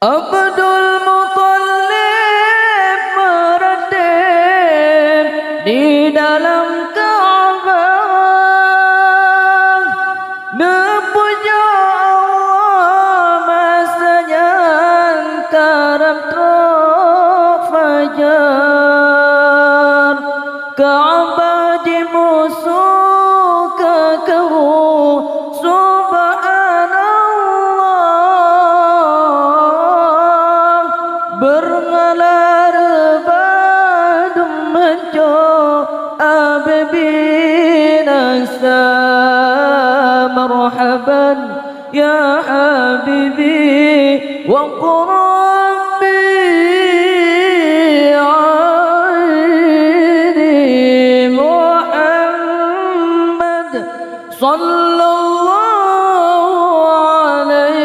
Abdul Muthalib merendah di dalam Ka'bah, nepuja Allah masanya karam trok fajar, Ka'bah di musuh kekahu Berngalar badum menco Abibi nasa marhaban ya habibi wa qurra